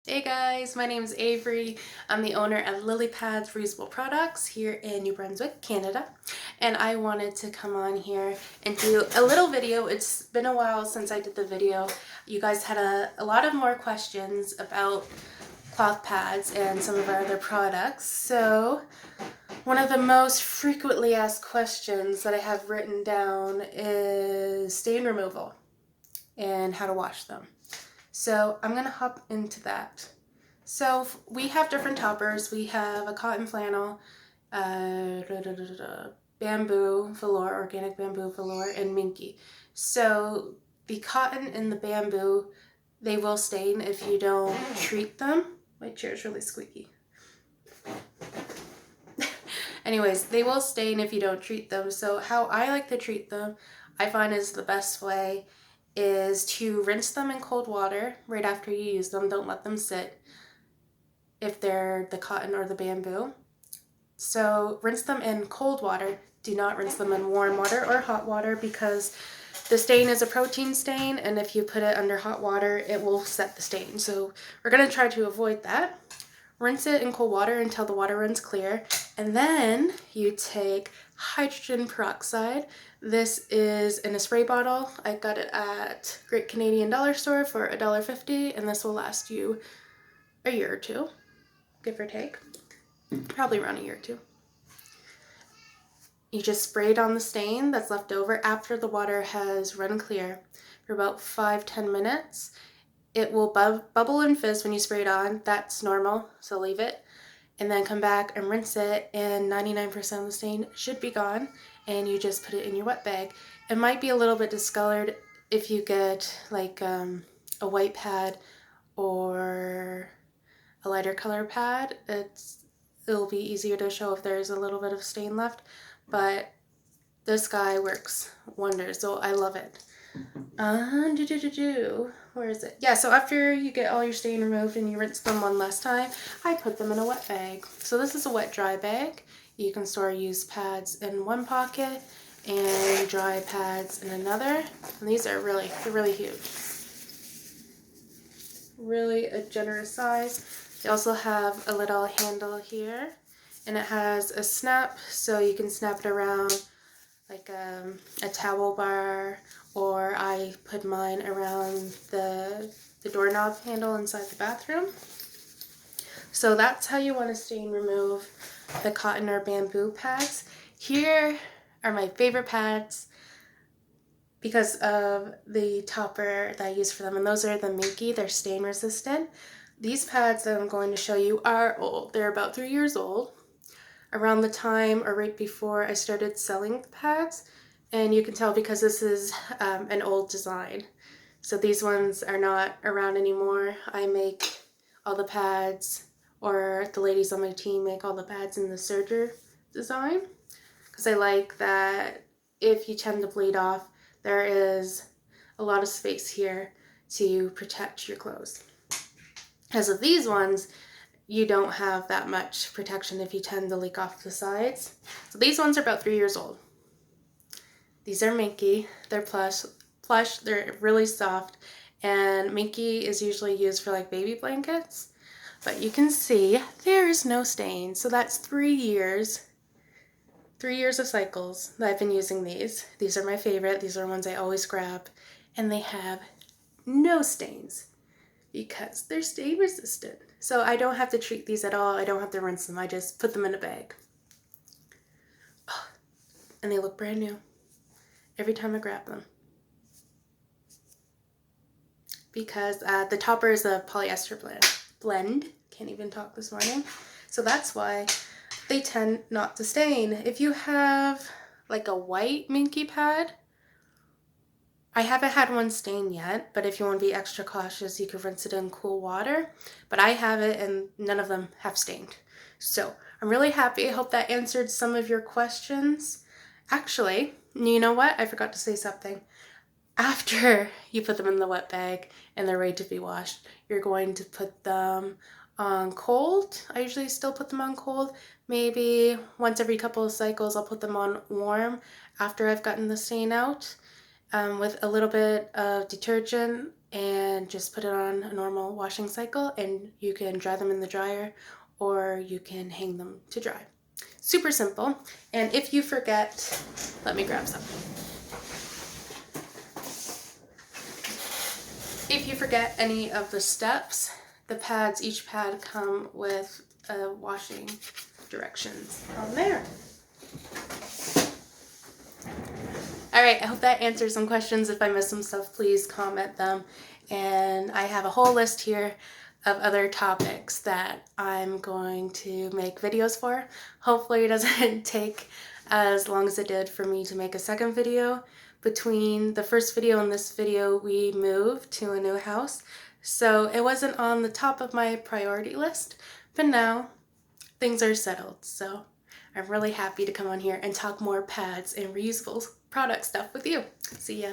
Hey guys, my name is Avery. I'm the owner of Lily Pads Reusable Products here in New Brunswick, Canada. And I wanted to come on here and do a little video. It's been a while since I did the video. You guys had a lot of more questions about cloth pads and some of our other products. So one of the most frequently asked questions that I have written down is stain removal and how to wash them. So I'm gonna hop into that. So we have different toppers. We have a cotton flannel, bamboo velour, organic bamboo velour, and minky. So the cotton and the bamboo, they will stain if you don't treat them. My chair's really squeaky. Anyways, they will stain if you don't treat them. So how I like to treat them, I find is the best way is to rinse them in cold water right after you use them. Don't let them sit if they're the cotton or the bamboo. So rinse them in cold water. Do not rinse them in warm water or hot water because the stain is a protein stain, and if you put it under hot water, it will set the stain. So we're going to try to avoid that. Rinse it in cold water until the water runs clear, and then you take hydrogen peroxide. This is in a spray bottle. I got it at Great Canadian Dollar Store for $1.50, and this will last you a year or two, give or take. Probably around a year or two. You just spray it on the stain that's left over after the water has run clear for about 5-10 minutes. It will bubble and fizz when you spray it on. That's normal, so leave it. And then come back and rinse it, and 99% of the stain should be gone, and you just put it in your wet bag. It might be a little bit discolored if you get like a white pad or a lighter color pad. It'll be easier to show if there's a little bit of stain left, but this guy works wonders, so I love it. Where is it? Yeah, so after you get all your stain removed and you rinse them one last time, I put them in a wet bag. So this is a wet dry bag. You can store used pads in one pocket and dry pads in another. And these are really huge. Really a generous size. They also have a little handle here, and it has a snap, so you can snap it around like a towel bar, or I put mine around the doorknob handle inside the bathroom. So that's how you want to stain remove the cotton or bamboo pads. Here are my favorite pads because of the topper that I use for them, and those are the minky. They're stain resistant. These pads that I'm going to show you are old. They're about 3 years old, around the time or right before I started selling the pads, and you can tell because this is an old design. So these ones are not around anymore. I make all the pads, or the ladies on my team make all the pads in the serger design, because I like that if you tend to bleed off, there is a lot of space here to protect your clothes. As with these ones, you don't have that much protection if you tend to leak off the sides. So these ones are about 3 years old. These are minky. They're plush. They're really soft, and minky is usually used for like baby blankets. But you can see there is no stain. So that's 3 years. 3 years of cycles that I've been using these. These are my favorite. These are ones I always grab, and they have no stains because they're stain resistant. So I don't have to treat these at all. I don't have to rinse them. I just put them in a bag. Oh, and they look brand new every time I grab them. Because the topper is a polyester blend. Can't even talk this morning. So that's why they tend not to stain. If you have like a white minky pad, I haven't had one stain yet, but if you want to be extra cautious, you could rinse it in cool water. But I have it, and none of them have stained. So I'm really happy. I hope that answered some of your questions. Actually, you know what? I forgot to say something. After you put them in the wet bag and they're ready to be washed, you're going to put them on cold. I usually still put them on cold. Maybe once every couple of cycles, I'll put them on warm after I've gotten the stain out. with a little bit of detergent and just put it on a normal washing cycle, and you can dry them in the dryer or you can hang them to dry. Super simple. And if you forget, let me grab some. If you forget any of the steps, the pads, each pad come with washing directions on there. Alright, I hope that answers some questions. If I missed some stuff, please comment them. And I have a whole list here of other topics that I'm going to make videos for. Hopefully it doesn't take as long as it did for me to make a second video. Between the first video and this video, we moved to a new house, so it wasn't on the top of my priority list, but now things are settled, so I'm really happy to come on here and talk more pads and reusable product stuff with you. See ya.